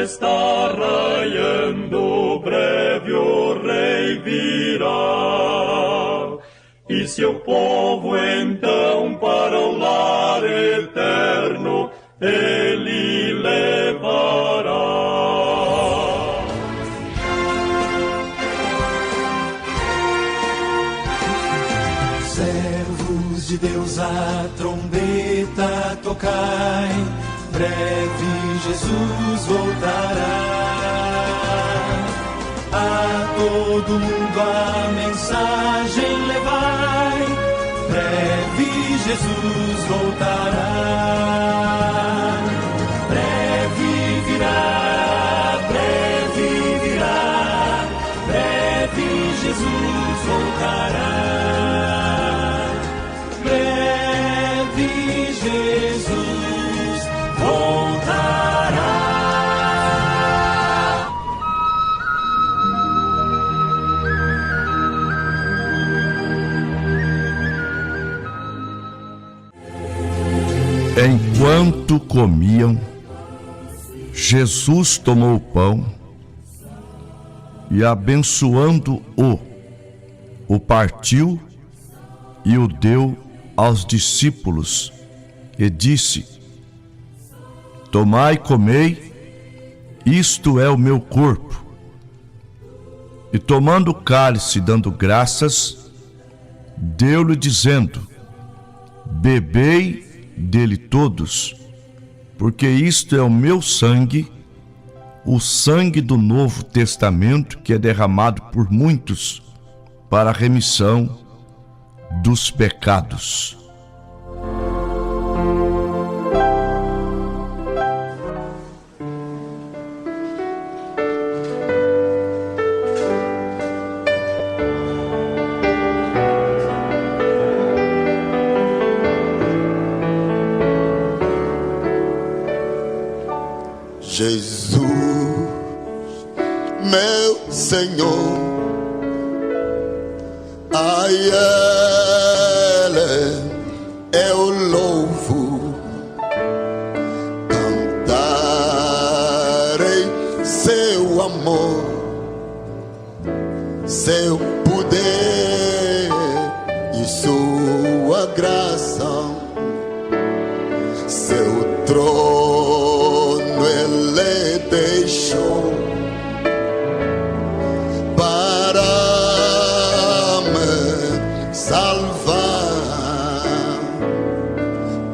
está raiando, breve o Rei virá. E seu povo então para o lar eterno ele levará. Servos de Deus, a trombeta tocai, breve Jesus voltará. A todo mundo a mensagem levai, breve Jesus voltará. Breve virá, breve virá, breve Jesus voltará. Breve Jesus voltará. Enquanto comiam, Jesus tomou o pão e, abençoando-o, o partiu e o deu aos discípulos e disse: tomai e comei, isto é o meu corpo. E tomando o cálice, dando graças, deu-lhe dizendo: bebei dele todos, porque isto é o meu sangue, o sangue do Novo Testamento, que é derramado por muitos para a remissão dos pecados. Jesus, meu Senhor, a Ele eu louvo, cantarei seu amor, seu poder e sua graça, seu trono ele deixou para me salvar.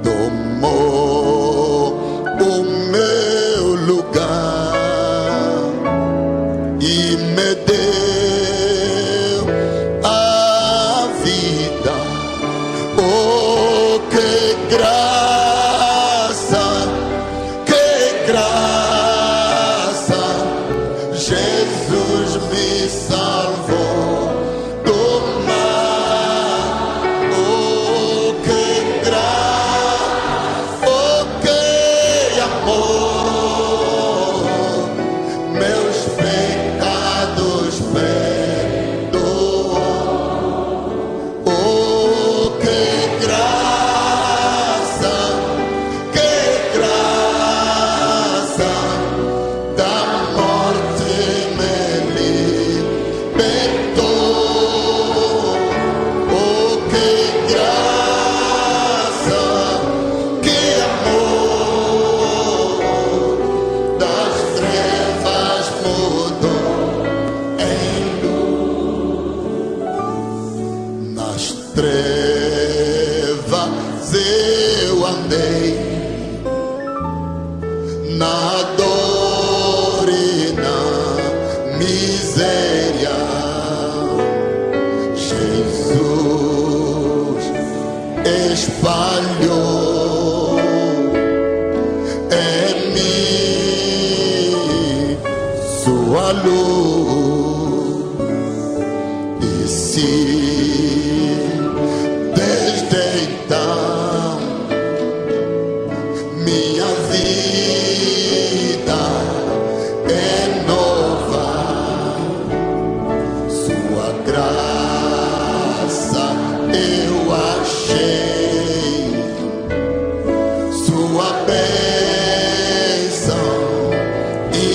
Tomou o meu lugar e me deu a vida. Oh, que graça! Jesus me salvou do mal. Oh, que graça, oh, que amor, meus pecados perdoou. Oh, que graça, da morte me libertou. Oh, que graça, que amor, das trevas mudou em luz. Nas trevas eu andei, na dor e na miséria. Jesus espalhou em mim sua luz. E se desde então minha vida é nova, sua graça eu achei, sua bênção e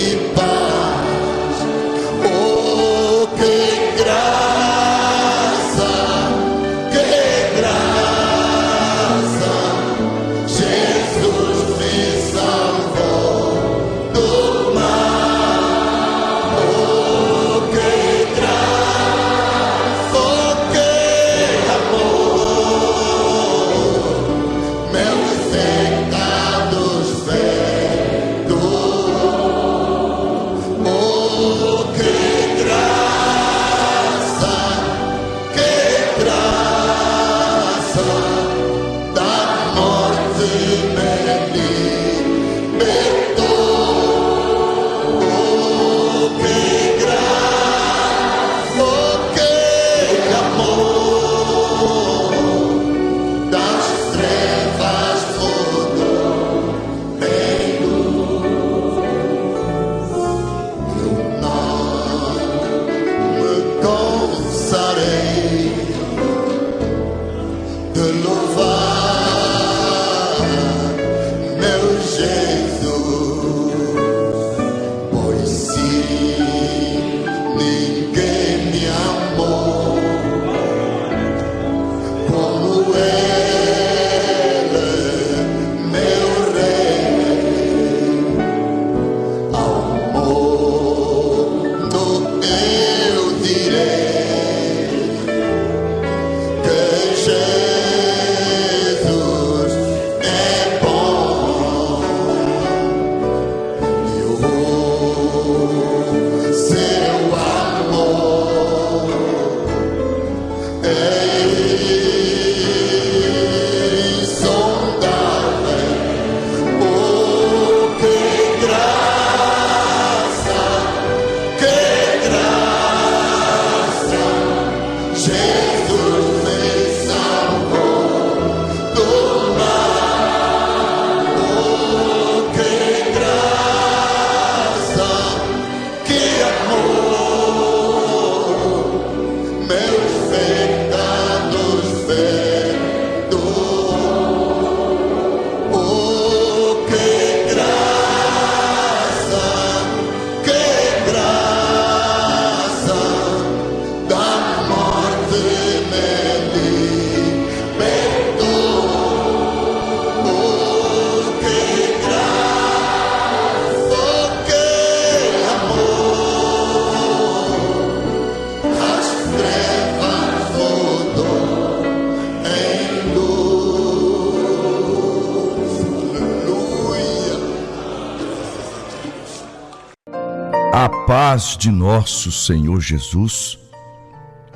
A paz de nosso Senhor Jesus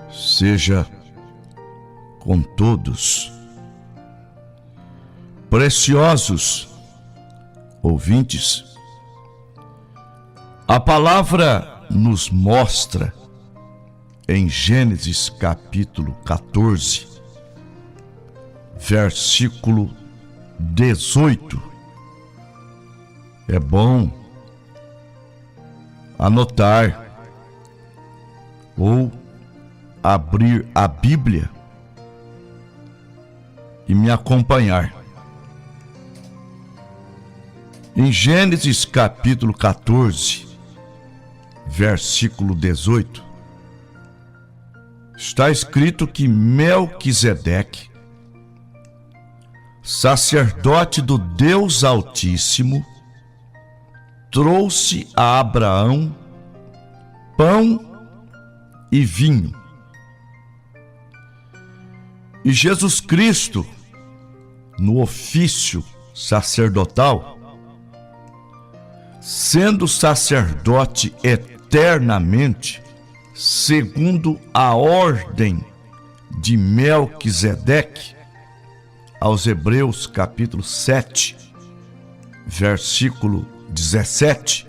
seja com todos. Preciosos ouvintes, a palavra nos mostra em Gênesis capítulo 14, versículo 18. É bom anotar ou abrir a Bíblia e me acompanhar. Em Gênesis capítulo 14, versículo 18, está escrito que Melquisedeque, sacerdote do Deus Altíssimo, trouxe a Abraão pão e vinho. E Jesus Cristo, no ofício sacerdotal, sendo sacerdote eternamente, segundo a ordem de Melquisedeque, aos Hebreus capítulo 7, versículo 17,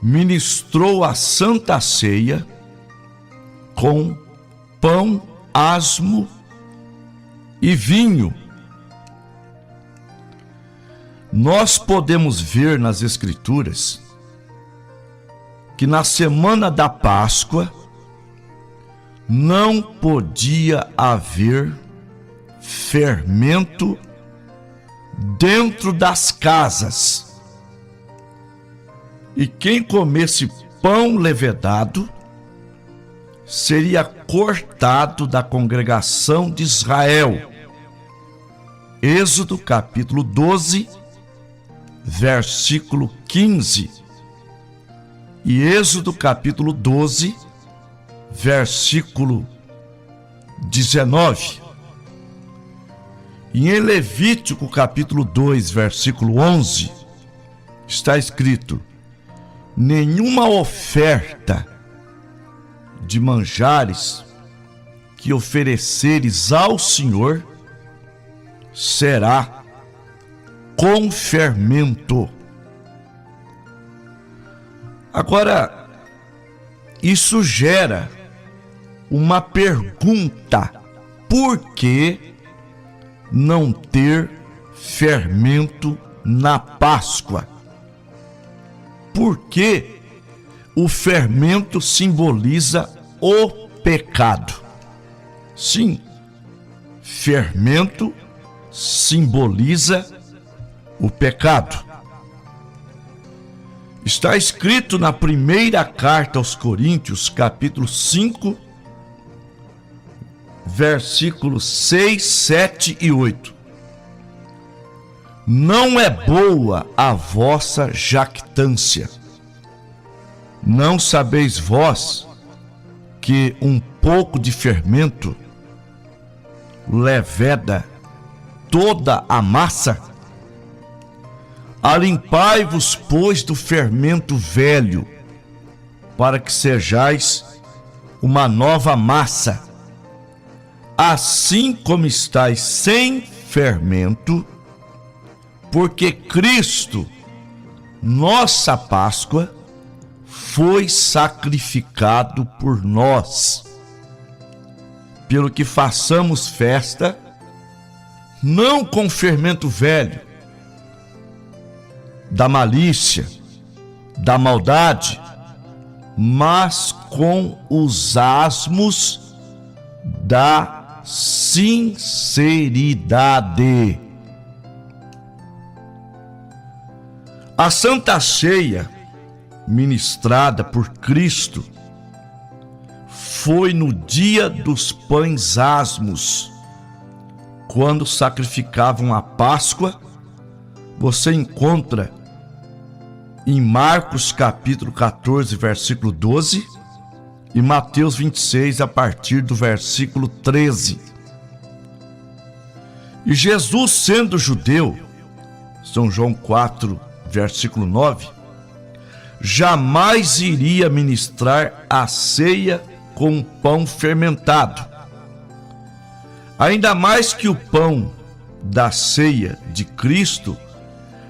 ministrou a Santa Ceia com pão asmo e vinho. Nós podemos ver nas Escrituras que na semana da Páscoa não podia haver fermento dentro das casas. E quem comesse pão levedado seria cortado da congregação de Israel. Êxodo capítulo 12, versículo 15, e Êxodo capítulo 12, versículo 19. E em Levítico capítulo 2, versículo 11, está escrito: nenhuma oferta de manjares que ofereceres ao Senhor será com fermento. Agora, isso gera uma pergunta: por que não ter fermento na Páscoa? Porque o fermento simboliza o pecado. Sim, fermento simboliza o pecado. Está escrito na primeira carta aos Coríntios, capítulo 5, versículos 6, 7 e 8. Não é boa a vossa jactância. Não sabeis vós que um pouco de fermento leveda toda a massa? Alimpai-vos, pois, do fermento velho, para que sejais uma nova massa, assim como estáis sem fermento, porque Cristo, nossa Páscoa, foi sacrificado por nós. Pelo que façamos festa, não com fermento velho, da malícia, da maldade, mas com os asmos da sinceridade. A Santa Ceia, ministrada por Cristo, foi no dia dos pães asmos, quando sacrificavam a Páscoa. Você encontra em Marcos capítulo 14, versículo 12, e Mateus 26, a partir do versículo 13. E Jesus, sendo judeu, São João 4, versículo 9, jamais iria ministrar a ceia com pão fermentado. Ainda mais que o pão da ceia de Cristo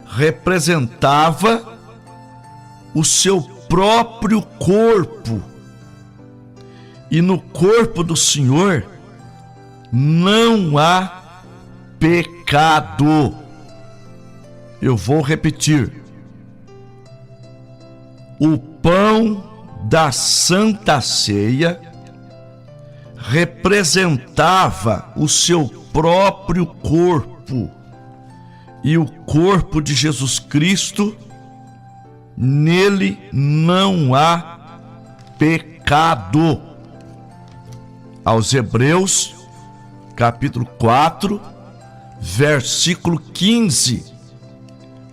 representava o seu próprio corpo. E no corpo do Senhor não há pecado. Eu vou repetir. O pão da Santa Ceia representava o seu próprio corpo. E o corpo de Jesus Cristo, nele não há pecado. Aos Hebreus, capítulo 4, versículo 15.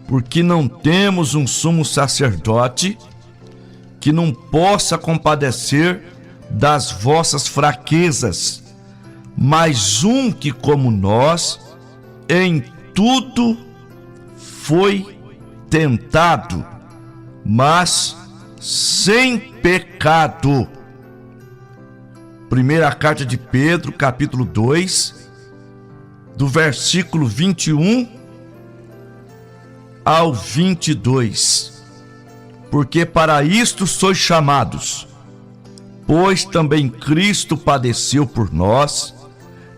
Porque não temos um sumo sacerdote que não possa compadecer das vossas fraquezas, mas um que, como nós, em tudo foi tentado, mas sem pecado. Primeira carta de Pedro, capítulo 2, do versículo 21 ao 22. Porque para isto sois chamados, pois também Cristo padeceu por nós,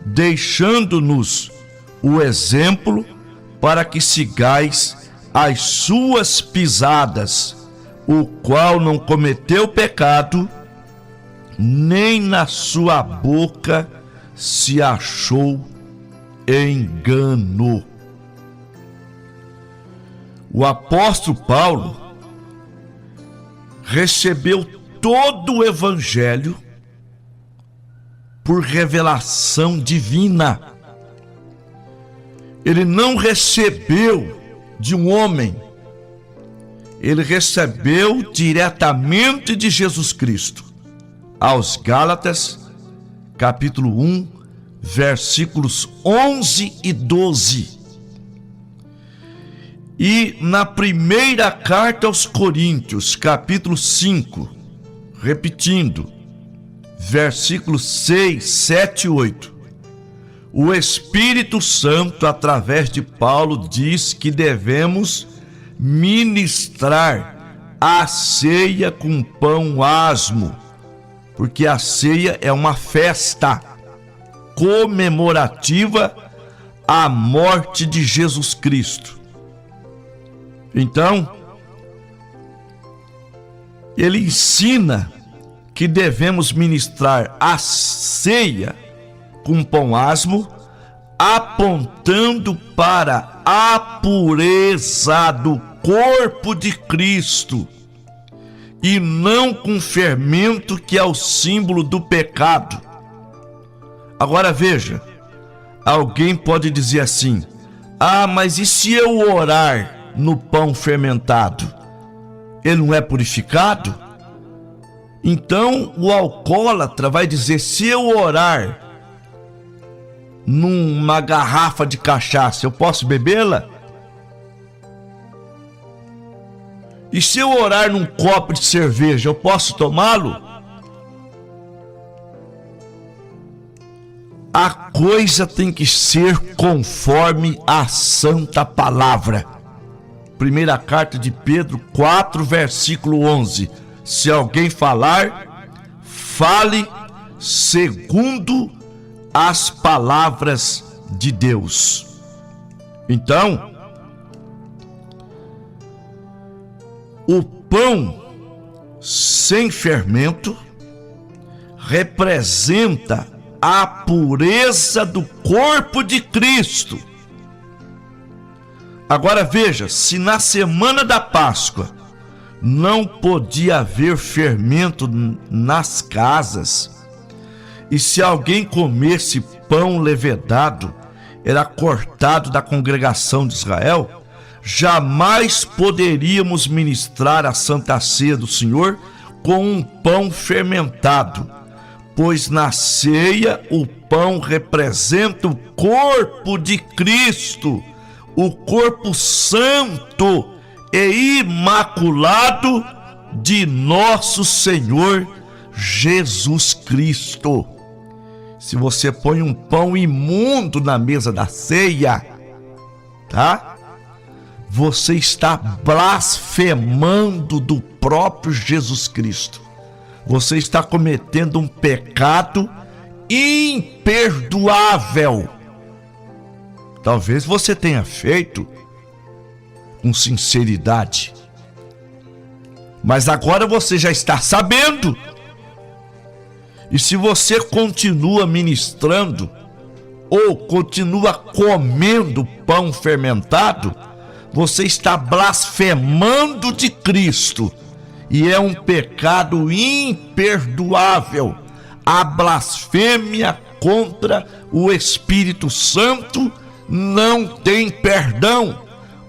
deixando-nos o exemplo para que sigais as suas pisadas, o qual não cometeu pecado, nem na sua boca se achou engano. O apóstolo Paulo recebeu todo o evangelho por revelação divina. Ele não recebeu de um homem, ele recebeu diretamente de Jesus Cristo. Aos Gálatas, capítulo 1, versículos 11 e 12. E na primeira carta aos Coríntios, capítulo 5, repetindo, versículos 6, 7 e 8, o Espírito Santo, através de Paulo, diz que devemos ministrar a ceia com pão asmo, porque a ceia é uma festa comemorativa à morte de Jesus Cristo. Então, ele ensina que devemos ministrar a ceia com pão asmo, apontando para a pureza do corpo de Cristo, e não com fermento, que é o símbolo do pecado. Agora veja, alguém pode dizer assim: ah, mas e se eu orar no pão fermentado? Ele não é purificado? Então o alcoólatra vai dizer: se eu orar numa garrafa de cachaça, eu posso bebê-la? E se eu orar num copo de cerveja, eu posso tomá-lo? A coisa tem que ser conforme a santa palavra. Primeira carta de Pedro 4, versículo 11. Se alguém falar, fale segundo as palavras de Deus. Então, o pão sem fermento representa a pureza do corpo de Cristo. Agora veja, se na semana da Páscoa não podia haver fermento nas casas, e se alguém comesse pão levedado, era cortado da congregação de Israel, jamais poderíamos ministrar a Santa Ceia do Senhor com um pão fermentado, pois na ceia o pão representa o corpo de Cristo, o corpo santo e imaculado de nosso Senhor Jesus Cristo. Se você põe um pão imundo na mesa da ceia, tá? Você está blasfemando do próprio Jesus Cristo. Você está cometendo um pecado imperdoável. Talvez você tenha feito com sinceridade, mas agora você já está sabendo. E se você continua ministrando ou continua comendo pão fermentado, você está blasfemando de Cristo, e é um pecado imperdoável. A blasfêmia contra o Espírito Santo não tem perdão.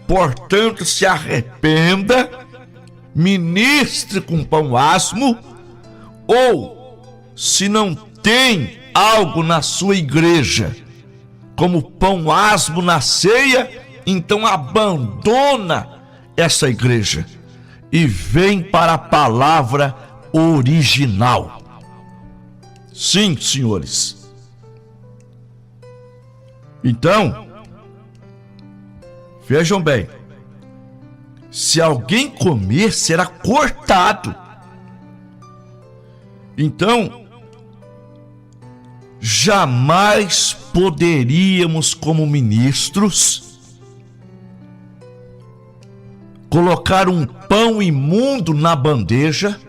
Portanto, se arrependa, ministre com pão asmo, ou se não tem algo na sua igreja como pão asmo na ceia, então abandona essa igreja e vem para a palavra original. Sim, senhores. Então, vejam bem, se alguém comer, será cortado. Então, jamais poderíamos, como ministros, colocar um pão imundo na bandeja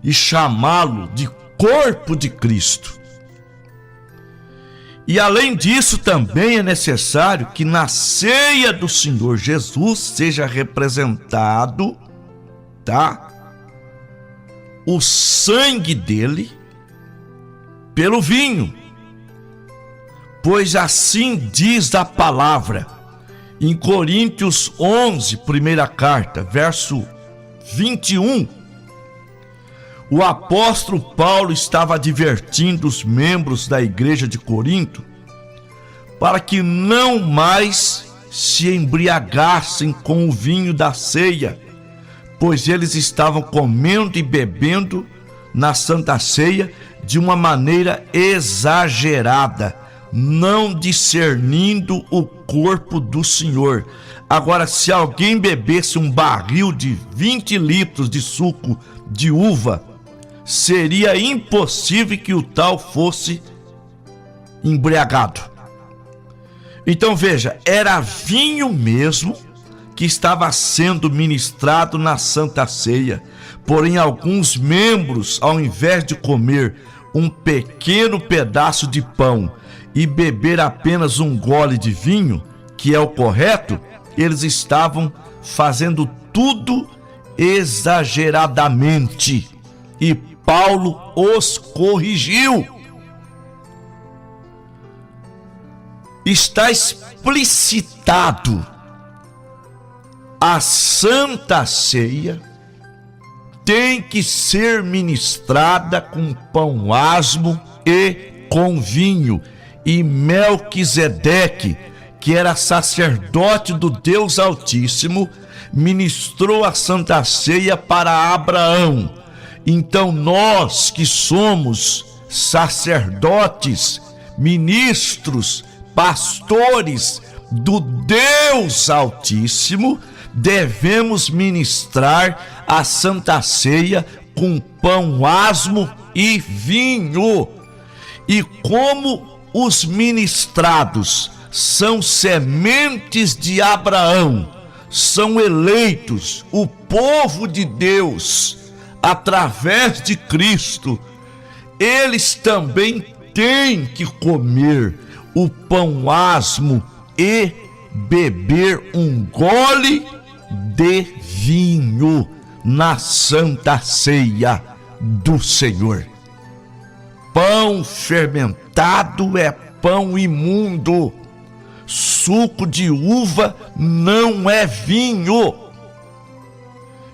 e chamá-lo de corpo de Cristo. E além disso, também é necessário que na ceia do Senhor Jesus seja representado, tá? O sangue dele pelo vinho. Pois assim diz a palavra em Coríntios 11, primeira carta, verso 21. O apóstolo Paulo estava advertindo os membros da igreja de Corinto para que não mais se embriagassem com o vinho da ceia, pois eles estavam comendo e bebendo na Santa Ceia de uma maneira exagerada, não discernindo o corpo do Senhor. Agora, se alguém bebesse um barril de 20 litros de suco de uva, seria impossível que o tal fosse embriagado. Então veja, era vinho mesmo que estava sendo ministrado na Santa Ceia. Porém, alguns membros, ao invés de comer um pequeno pedaço de pão e beber apenas um gole de vinho, que é o correto, eles estavam fazendo tudo exageradamente. E Paulo os corrigiu. Está explicitado: a Santa Ceia tem que ser ministrada com pão asmo e com vinho. E Melquisedeque, que era sacerdote do Deus Altíssimo, ministrou a Santa Ceia para Abraão. Então nós que somos sacerdotes, ministros, pastores do Deus Altíssimo, devemos ministrar a Santa Ceia com pão asmo e vinho. E como os ministrados são sementes de Abraão, são eleitos, o povo de Deus, através de Cristo, eles também têm que comer o pão asmo e beber um gole de vinho na Santa Ceia do Senhor. Pão fermentado é pão imundo. Suco de uva não é vinho.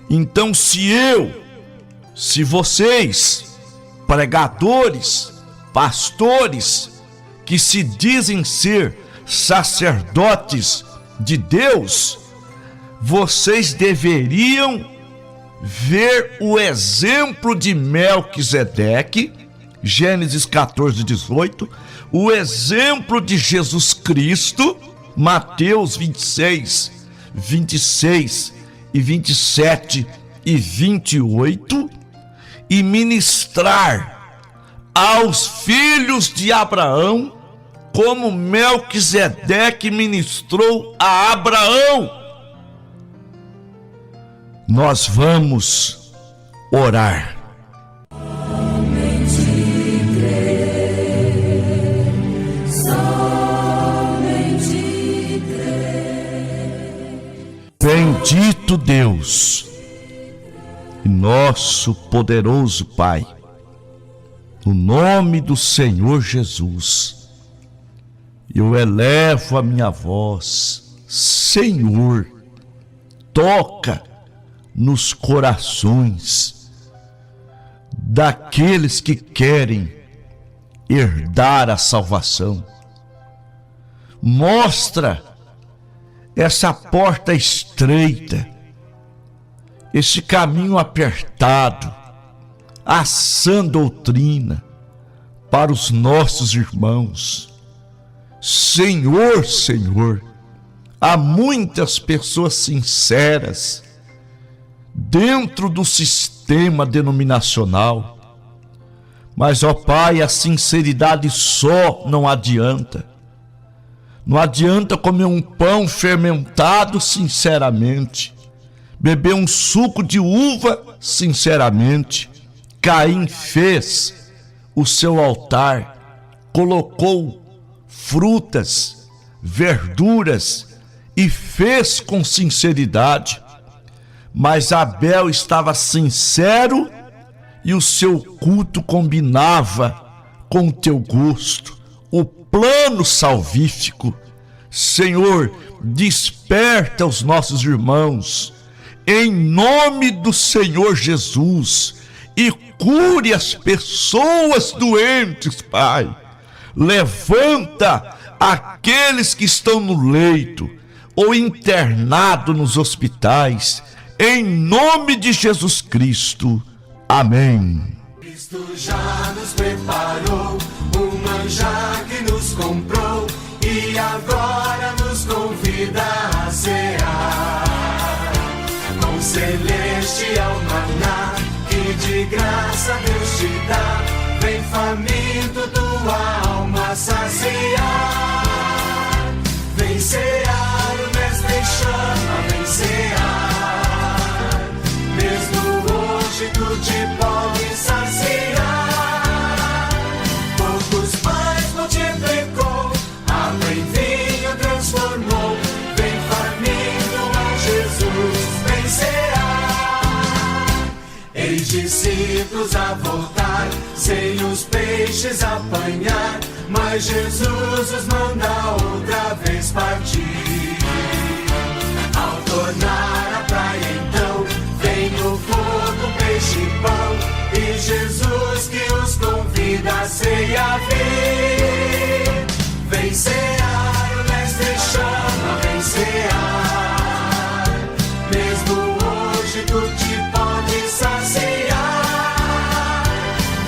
Então, se vocês, pregadores, pastores, que se dizem ser sacerdotes de Deus, vocês deveriam ver o exemplo de Melquisedeque, Gênesis 14, 18, o exemplo de Jesus Cristo, Mateus 26, 26 e 27 e 28, e ministrar aos filhos de Abraão como Melquisedeque ministrou a Abraão. Nós vamos orar. Bendito Deus e nosso poderoso Pai, no nome do Senhor Jesus, eu elevo a minha voz. Senhor, toca nos corações daqueles que querem herdar a salvação. Mostra essa porta estreita, esse caminho apertado, a sã doutrina para os nossos irmãos. Senhor, Senhor, há muitas pessoas sinceras dentro do sistema denominacional, mas, ó Pai, a sinceridade só não adianta. Não adianta comer um pão fermentado sinceramente, beber um suco de uva sinceramente. Caim fez o seu altar, colocou frutas, verduras e fez com sinceridade. Mas Abel estava sincero e o seu culto combinava com o teu gosto, o plano salvífico. Senhor, desperta os nossos irmãos, em nome do Senhor Jesus, e cure as pessoas doentes, Pai. Levanta aqueles que estão no leito ou internados nos hospitais, em nome de Jesus Cristo. Amém. Cristo já nos preparou um manjar que nos comprou e agora nos convida a cear com celestial maná que de graça Deus te dá. Vem faminto tua alma saciar. Vem cear, o mestre chama, vem cear. Mesmo hoje tu te pode saciar. Poucos pães multiplicou, água em vinho transformou. Vem faminto a Jesus, vem cear. Eis discípulos a voltar, sem os peixes apanhar, mas Jesus os manda outra vez partir. Ao tornar a praia então, vem no fogo peixe e pão, e Jesus que os convida a ceia vir. Vem cear, o mestre chama, vem cear. Mesmo hoje tu te pode saciar.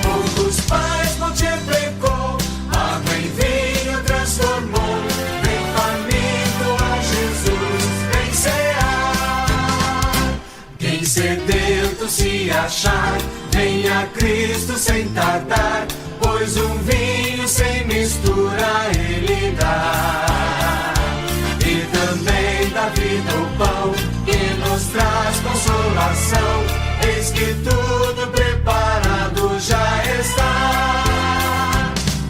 Poucos pães multiplicou, água em vinho transformou. Vem faminto a Jesus, vem cear. Quem sedento se achar, venha a Cristo sem tardar, pois um vinho sem mistura ele dá. E também dá vida o pão, que nos traz consolação. Eis que tudo preparado já está.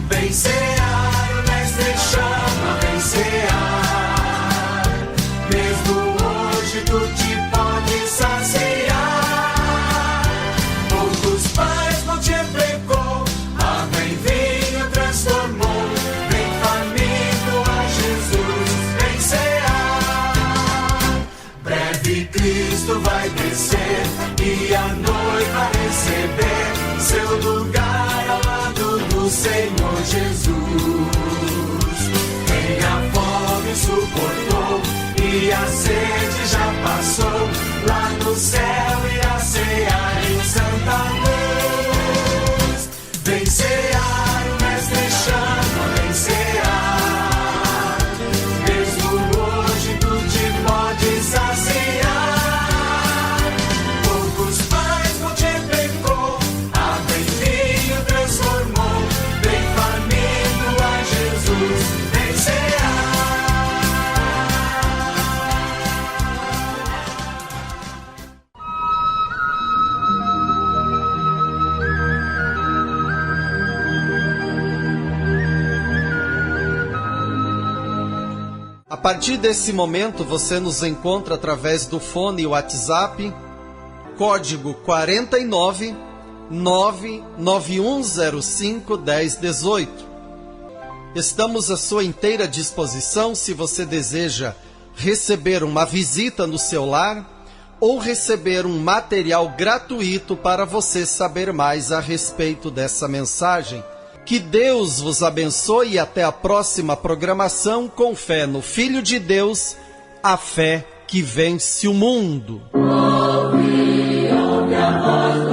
Vem cear, o mestre chama, vem cear. Mesmo hoje tu te pode saciar. Poucos pães multiplicou, água em vinho transformou. Vem faminto a Jesus, vem cear. Breve Cristo vai descer e a noiva receber seu lugar ao lado do Senhor Jesus. Quem a fome suportou e a sede já passou, lá no céu e a A partir desse momento, você nos encontra através do fone e WhatsApp, código 49 99105 1018. Estamos à sua inteira disposição se você deseja receber uma visita no seu lar ou receber um material gratuito para você saber mais a respeito dessa mensagem. Que Deus vos abençoe e até a próxima programação com fé no Filho de Deus, a fé que vence o mundo. Ouve a voz